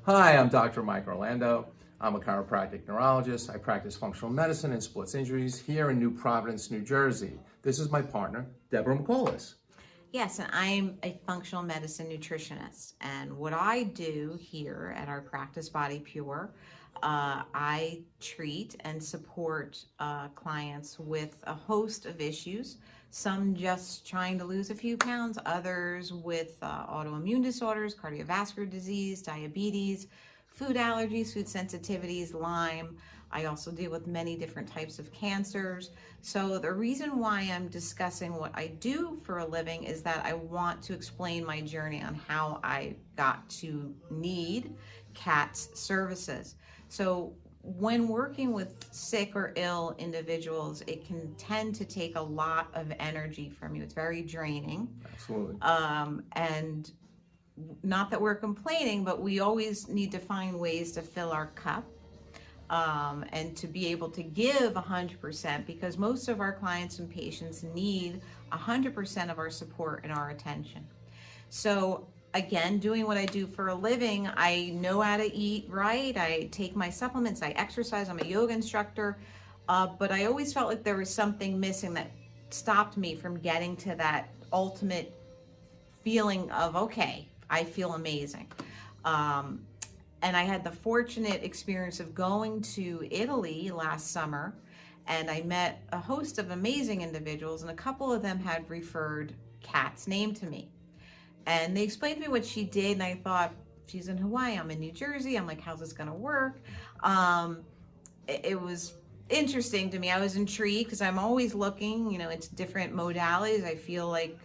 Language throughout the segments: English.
Hi, I'm Dr. Mike Orlando. I'm a chiropractic neurologist. I practice functional medicine and sports injuries here in New Providence, New Jersey. This is my partner, Deborah McCullis. Yes, and I'm a functional medicine nutritionist. And what I do here at our practice, Body Pure, I treat and support clients with a host of issues. Some just trying to lose a few pounds, others with autoimmune disorders, cardiovascular disease, diabetes, food allergies, food sensitivities, Lyme. I also deal with many different types of cancers. So the reason why I'm discussing what I do for a living is that I want to explain my journey on how I got to need CAT's services. So when working with sick or ill individuals, it can tend to take a lot of energy from you. It's very draining. Absolutely. And not that we're complaining, but we always need to find ways to fill our cup. And to be able to give 100%, because most of our clients and patients need 100% of our support and our attention. So again, doing what I do for a living, I know how to eat right, I take my supplements, I exercise, I'm a yoga instructor, but I always felt like there was something missing that stopped me from getting to that ultimate feeling of, okay, I feel amazing. And I had the fortunate experience of going to Italy last summer, and I met a host of amazing individuals, and a couple of them had referred Kat's name to me. And they explained to me what she did, and I thought, she's in Hawaii, I'm in New Jersey. I'm like, how's this gonna work? It was interesting to me. I was intrigued because I'm always looking, it's different modalities. I feel like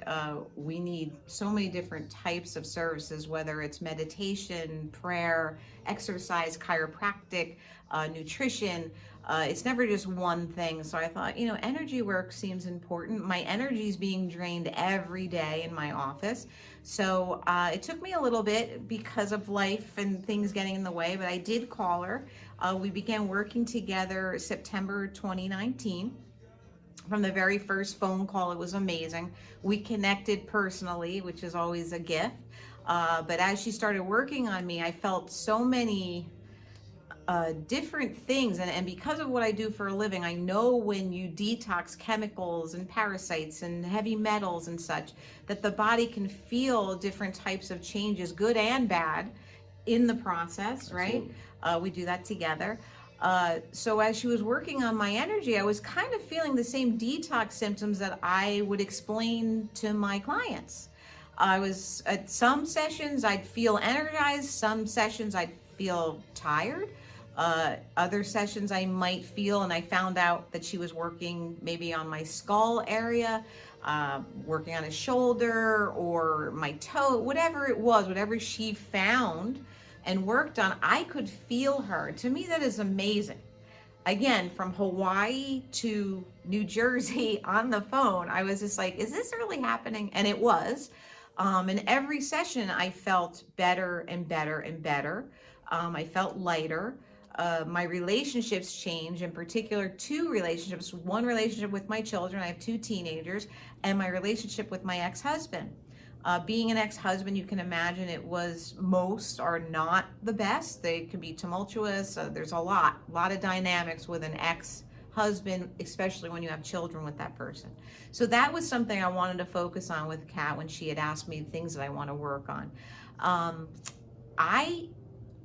we need so many different types of services, whether it's meditation, prayer, exercise, chiropractic, nutrition. It's never just one thing. So I thought, energy work seems important. My energy is being drained every day in my office. So it took me a little bit because of life and things getting in the way, but I did call her. We began working together September 2019. From the very first phone call, it was amazing. We connected personally, which is always a gift. But as she started working on me, I felt so many different things. And because of what I do for a living, I know when you detox chemicals and parasites and heavy metals and such, that the body can feel different types of changes, good and bad, in the process, right? We do that together. So as she was working on my energy, I was kind of feeling the same detox symptoms that I would explain to my clients. I was at some sessions, I'd feel energized. Some sessions I'd feel tired. Other sessions I might feel, and I found out that she was working maybe on my skull area, working on a shoulder or my toe, whatever it was, whatever she found and worked on, I could feel her. To me, that is amazing. Again, from Hawaii to New Jersey on the phone, I was just like, is this really happening? And it was. And every session I felt better and better and better. I felt lighter. My relationships changed, in particular, two relationships. One relationship with my children, I have two teenagers, and my relationship with my ex-husband. Being an ex-husband, you can imagine most are not the best. They can be tumultuous. There's a lot of dynamics with an ex-husband, especially when you have children with that person. So that was something I wanted to focus on with Kat when she had asked me things that I want to work on.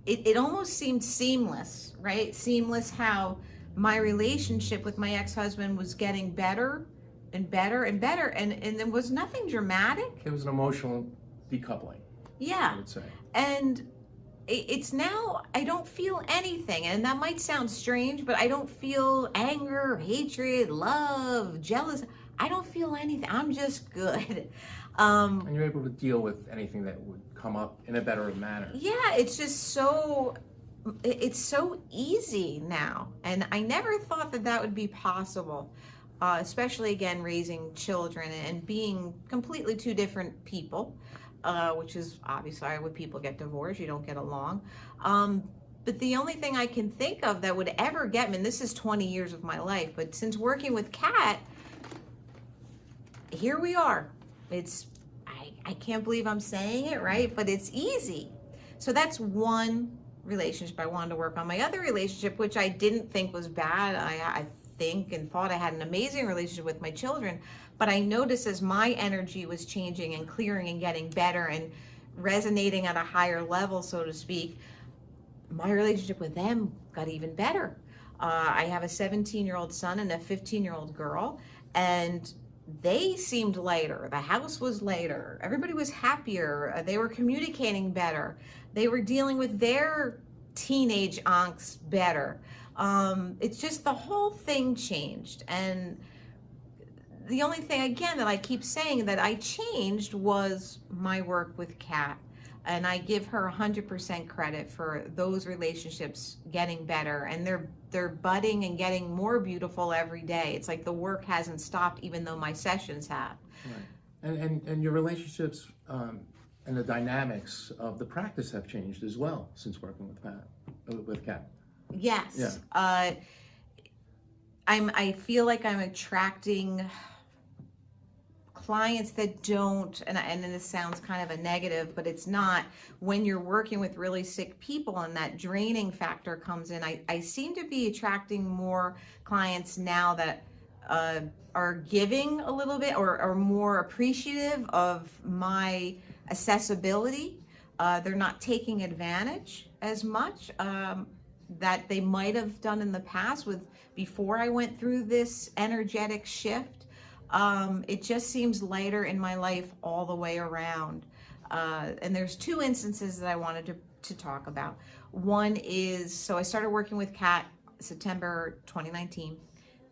It almost seemed seamless, right? Seamless how my relationship with my ex-husband was getting better and better and better, and there was nothing dramatic. It was an emotional decoupling. Yeah. I would say. And it's now, I don't feel anything, and that might sound strange, but I don't feel anger, hatred, love, jealous. I don't feel anything. I'm just good. And you're able to deal with anything that would come up in a better manner. Yeah, it's so easy now. And I never thought that would be possible, especially, again, raising children and being completely two different people, which is obviously when people get divorced, you don't get along. But the only thing I can think of that would ever get me, and this is 20 years of my life, but since working with Kat, here we are. I can't believe I'm saying it, right? But it's easy. So that's one relationship. I wanted to work on my other relationship, which I didn't think was bad. I think and thought I had an amazing relationship with my children, but I noticed as my energy was changing and clearing and getting better and resonating at a higher level, so to speak, my relationship with them got even better. I have a 17-year-old son and a 15-year-old girl, and they seemed lighter. The house was lighter. Everybody was happier. They were communicating better. They were dealing with their teenage angst better. It's just the whole thing changed. And the only thing, again, that I keep saying that I changed was my work with Kat. And I give her 100% credit for those relationships getting better, and they're budding and getting more beautiful every day. It's like the work hasn't stopped, even though my sessions have. Right. And your relationships and the dynamics of the practice have changed as well since working with Kat. Yes. Yeah. I feel like I'm attracting clients that don't, and this sounds kind of a negative, but it's not. When you're working with really sick people and that draining factor comes in, I seem to be attracting more clients now that are giving a little bit or are more appreciative of my accessibility. They're not taking advantage as much that they might have done in the past before I went through this energetic shift. It just seems lighter in my life all the way around. And there's two instances that I wanted to talk about. One is, so I started working with Kat September 2019.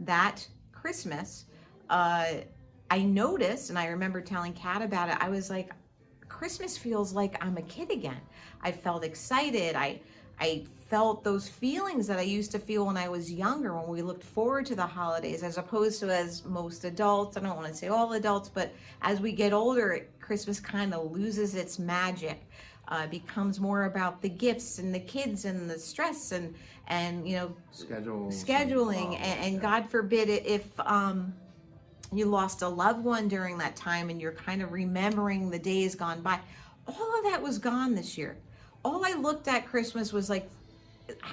That Christmas, I noticed, and I remember telling Kat about it, I was like, Christmas feels like I'm a kid again. I felt excited. I felt those feelings that I used to feel when I was younger, when we looked forward to the holidays, as opposed to as most adults, I don't want to say all adults, but as we get older, Christmas kind of loses its magic. Becomes more about the gifts and the kids and the stress and scheduling and God forbid if you lost a loved one during that time and you're kind of remembering the days gone by. All of that was gone this year. All I looked at Christmas was like,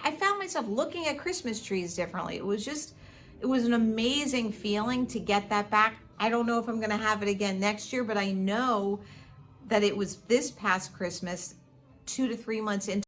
I found myself looking at Christmas trees differently. It was an amazing feeling to get that back. I don't know if I'm going to have it again next year, but I know that it was this past Christmas, 2 to 3 months into